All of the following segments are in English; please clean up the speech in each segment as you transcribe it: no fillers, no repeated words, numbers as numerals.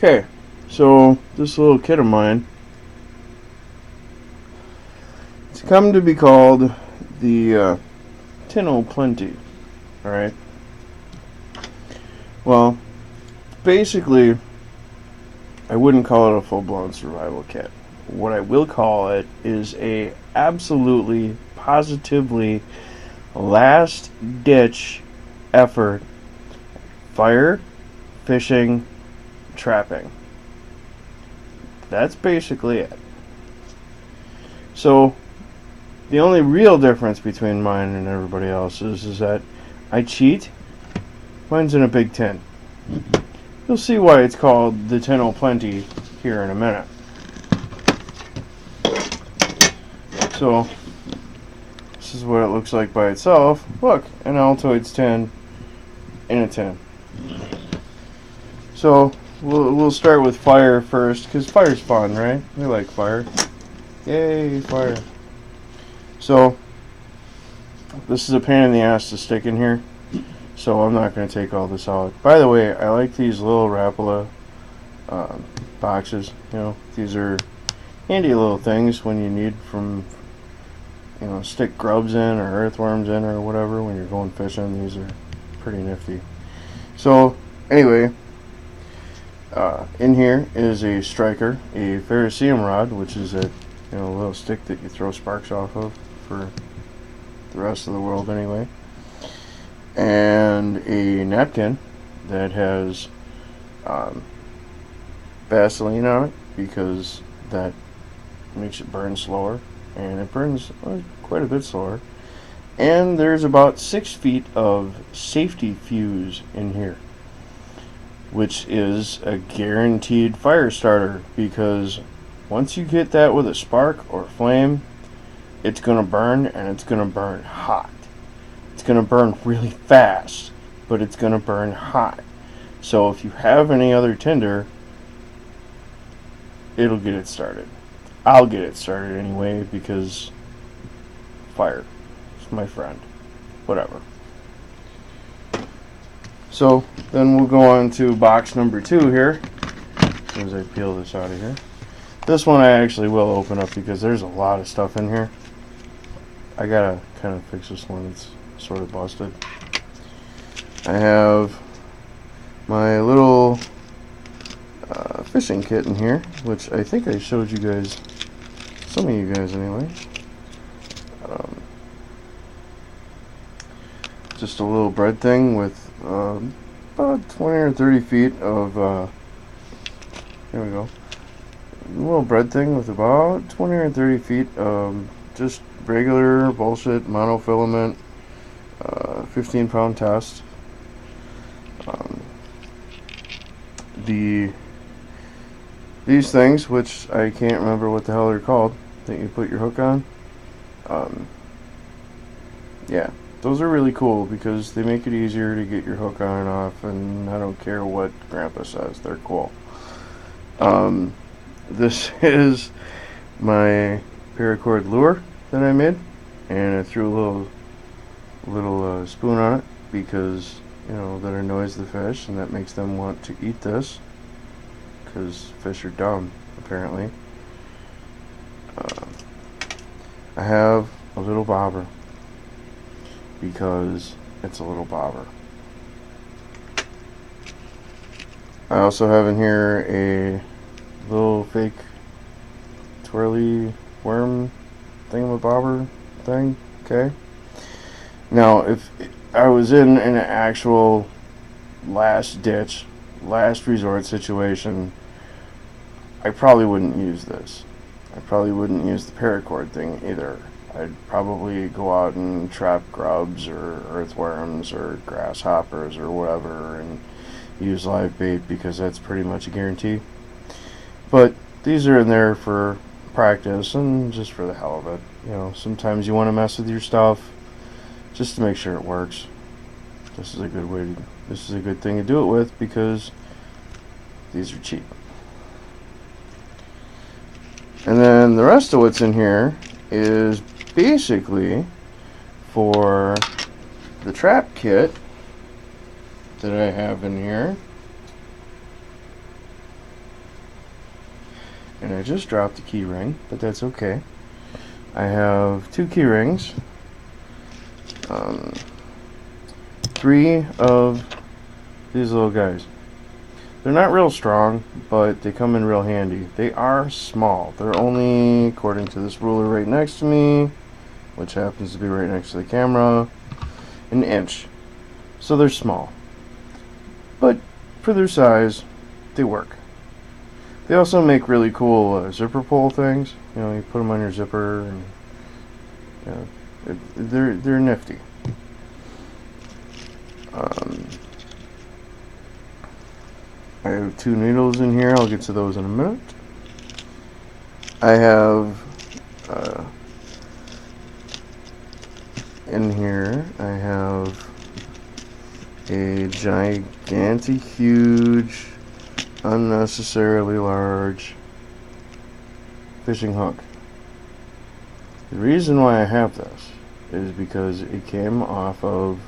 Okay, so this little kit of mine, it's come to be called the Tin O' Plenty. Alright? Well, basically, I wouldn't call it a full-blown survival kit. What I will call it is a absolutely, positively last-ditch effort fire, fishing, trapping. That's basically it. So, the only real difference between mine and everybody else's is that I cheat. Mine's in a big tin. You'll see why it's called the Tin O' Plenty here in a minute. So, this is what it looks like by itself. Look, an Altoids tin in a tin. So, we'll start with fire first, because fire's fun, right? We like fire. Yay, fire. So, this is a pain in the ass to stick in here, so I'm not going to take all this out. By the way, I like these little Rapala boxes. You know, these are handy little things when you need stick grubs in or earthworms in or whatever when you're going fishing. These are pretty nifty. So, anyway, in here is a striker, a ferrocerium rod, which is a little stick that you throw sparks off of for the rest of the world anyway, and a napkin that has Vaseline on it because that makes it burn slower, and it burns quite a bit slower. And there's about 6 feet of safety fuse in here, which is a guaranteed fire starter, because once you get that with a spark or flame, it's going to burn, and it's going to burn hot. It's going to burn really fast, but it's going to burn hot. So if you have any other tinder, it'll get it started. I'll get it started anyway, because fire is my friend. Whatever. So then we'll go on to box number 2 here, as soon as I peel this out of here. This one I actually will open up because there's a lot of stuff in here. I gotta kind of fix this one, it's sort of busted. I have my little fishing kit in here, which I think I showed you guys, some of you guys anyway. Just a little bread thing with about 20 or 30 feet of, here we go. A little bread thing with about 20 or 30 feet of just regular bullshit monofilament 15-pound test. These things, which I can't remember what the hell they're called, that you put your hook on. Yeah, those are really cool because they make it easier to get your hook on and off, and I don't care what Grandpa says, they're cool. This is my paracord lure that I made, and I threw a little spoon on it because that annoys the fish, and that makes them want to eat this because fish are dumb apparently. I have a little bobber because it's a little bobber. I also have in here a little fake twirly worm thingamabobber thing. Okay. Now, if I was in an actual last ditch, last resort situation, I probably wouldn't use this. I probably wouldn't use the paracord thing either. I'd probably go out and trap grubs or earthworms or grasshoppers or whatever and use live bait because that's pretty much a guarantee. But these are in there for practice and just for the hell of it. Sometimes you want to mess with your stuff just to make sure it works. This is a good thing to do it with because these are cheap. And then the rest of what's in here is basically for the trap kit that I have in here. and I just dropped a key ring, but that's okay. I have 2 key rings, 3 of these little guys. They're not real strong, but they come in real handy. They are small. They're only, according to this ruler right next to me, which happens to be right next to the camera, an inch. So they're small. But for their size, they work. They also make really cool zipper pull things. You know, you put them on your zipper, and you know, they're nifty. I have 2 needles in here. I'll get to those in a minute. I have in here I have a gigantic, huge, unnecessarily large fishing hook. The reason why I have this is because it came off of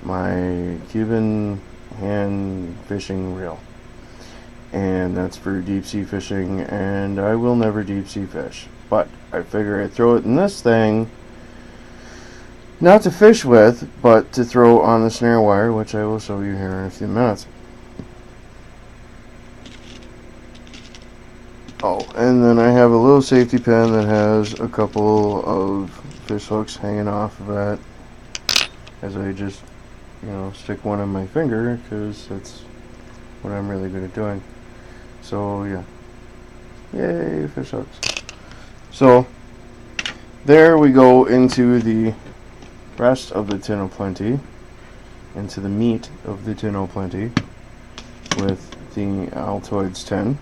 my Cuban hand fishing reel, and that's for deep sea fishing, and I will never deep sea fish, but I figure I'd throw it in this thing, not to fish with, but to throw on the snare wire, which I will show you here in a few minutes. Oh, and then I have a little safety pin that has a couple of fish hooks hanging off of that, as I just, you know, stick one in my finger, because that's what I'm really good at doing. So yeah, yay, fish hooks. So there we go into the rest of the Tin O' Plenty, into the meat of the Tin O' Plenty, with the Altoids tin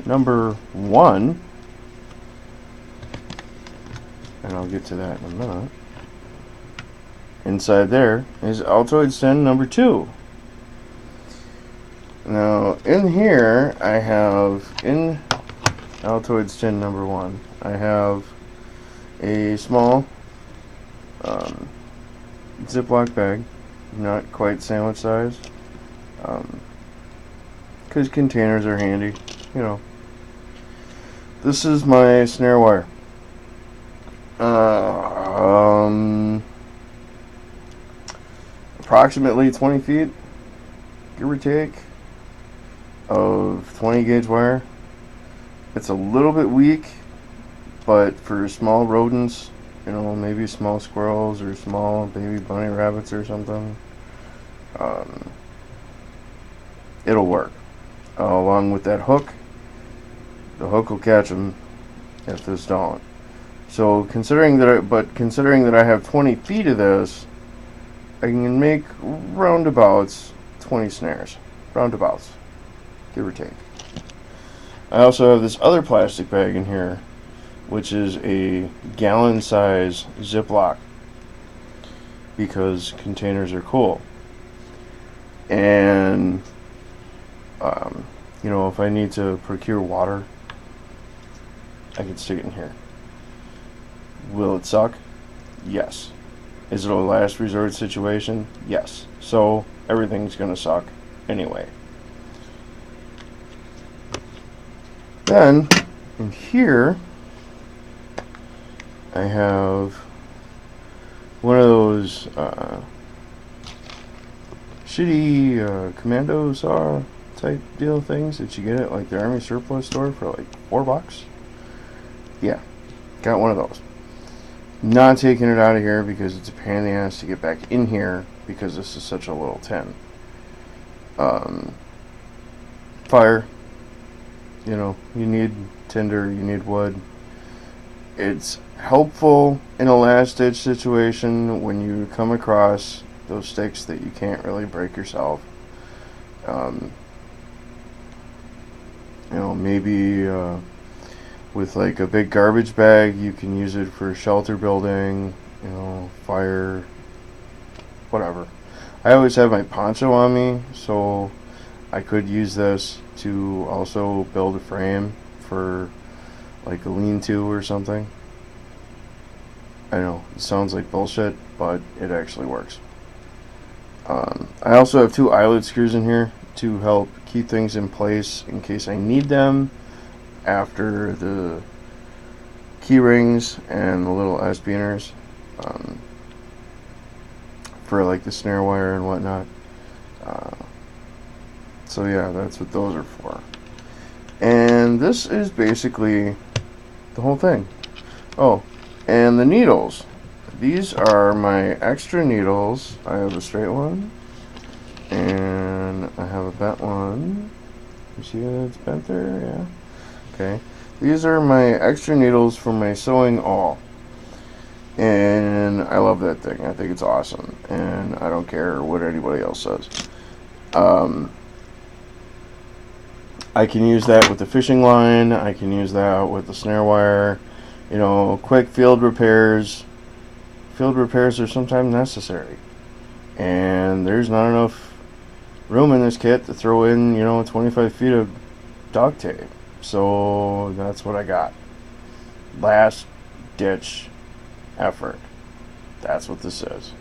number 1, and I'll get to that in a minute. Inside there is Altoids tin number 2. Now, in here, I have, in Altoids tin number 1, I have a small Ziploc bag, not quite sandwich size, because containers are handy, you know. This is my snare wire. Approximately 20 feet, give or take, of 20 gauge wire. It's a little bit weak, but for small rodents, you know, maybe small squirrels or small baby bunny rabbits or something, it'll work. Along with that hook, the hook will catch them if this don't. So considering that I have 20 feet of this, I can make roundabouts 20 snares, roundabouts, give or take. I also have this other plastic bag in here, which is a gallon size Ziploc, because containers are cool. And you know, if I need to procure water, I can stick it in here. Will it suck? Yes. Is it a last resort situation? Yes. So everything's gonna suck anyway. Then in here I have one of those shitty commando saw type deal things that you get at like the Army surplus store for like $4. Yeah, got one of those. Not taking it out of here because it's a pain in the ass to get back in here because this is such a little tin. Fire. You know, you need tinder, you need wood. It's helpful in a last ditch situation when you come across those sticks that you can't really break yourself. You know, maybe with like a big garbage bag, you can use it for shelter building, you know, fire, whatever. I always have my poncho on me, so I could use this to also build a frame for like a lean-to or something. I know, it sounds like bullshit, but it actually works. I also have 2 eyelet screws in here to help keep things in place in case I need them. after the key rings and the little S-beaners, for like the snare wire and whatnot. So yeah, that's what those are for. And this is basically the whole thing. Oh, and the needles. These are my extra needles. I have a straight one, and I have a bent one. You see that it's bent there? Yeah. Okay. These are my extra needles for my sewing awl. And I love that thing. I think it's awesome. And I don't care what anybody else says. I can use that with the fishing line. I can use that with the snare wire. You know, quick field repairs. Field repairs are sometimes necessary. And there's not enough room in this kit to throw in, 25 feet of duct tape. So that's what I got. Last ditch effort. That's what this is.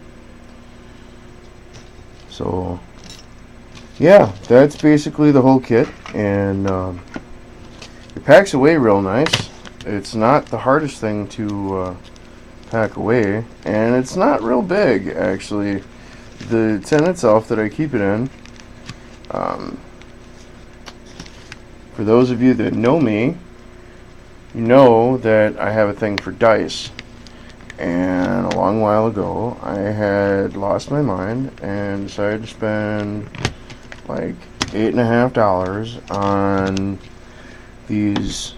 So yeah, that's basically the whole kit, and it packs away real nice. It's not the hardest thing to pack away, and it's not real big actually. The tin itself that I keep it in, for those of you that know me, you know that I have a thing for dice. And a long while ago, I had lost my mind and decided to spend like $8.50 on these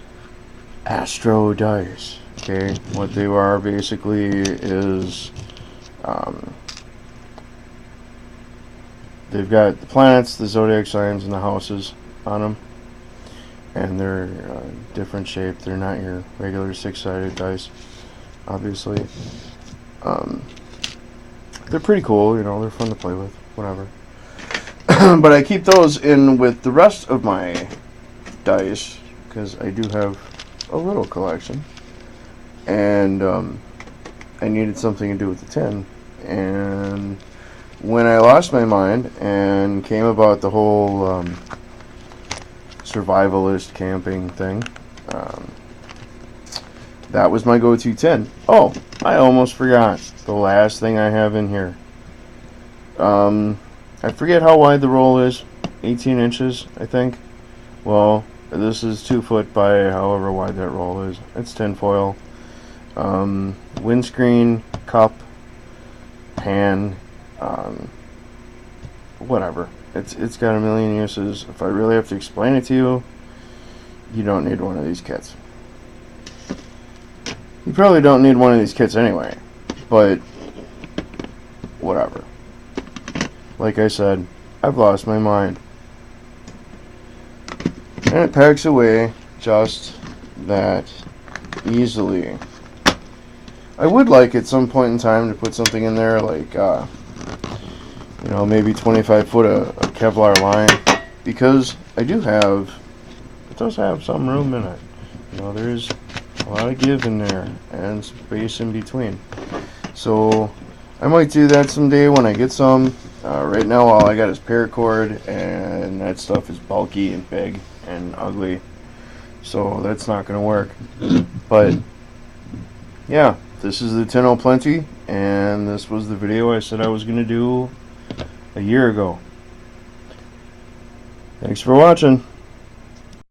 Astro dice. Okay, what they are basically is they've got the planets, the zodiac signs, and the houses on them, and they're different shape. They're not your regular 6-sided dice, obviously. They're pretty cool, they're fun to play with, whatever. But I keep those in with the rest of my dice, because I do have a little collection. And I needed something to do with the tin. And when I lost my mind and came about the whole survivalist camping thing, that was my go-to tin. Oh, I almost forgot the last thing I have in here. I forget how wide the roll is. 18 inches, I think. Well, this is 2 foot by however wide that roll is. It's tin foil. Windscreen, cup, pan, whatever. It's got a million uses. If I really have to explain it to you, you don't need one of these kits. You probably don't need one of these kits anyway, but whatever. Like I said, I've lost my mind. And it packs away just that easily. I would like at some point in time to put something in there like, maybe 25 foot of Kevlar line, because it does have some room in it. There's a lot of give in there and space in between. So I might do that someday when I get some. Right now all I got is paracord, and that stuff is bulky and big and ugly, so that's not going to work. But yeah, this is the Tin O'Plenty, and this was the video I said I was going to do a year ago. Thanks for watching.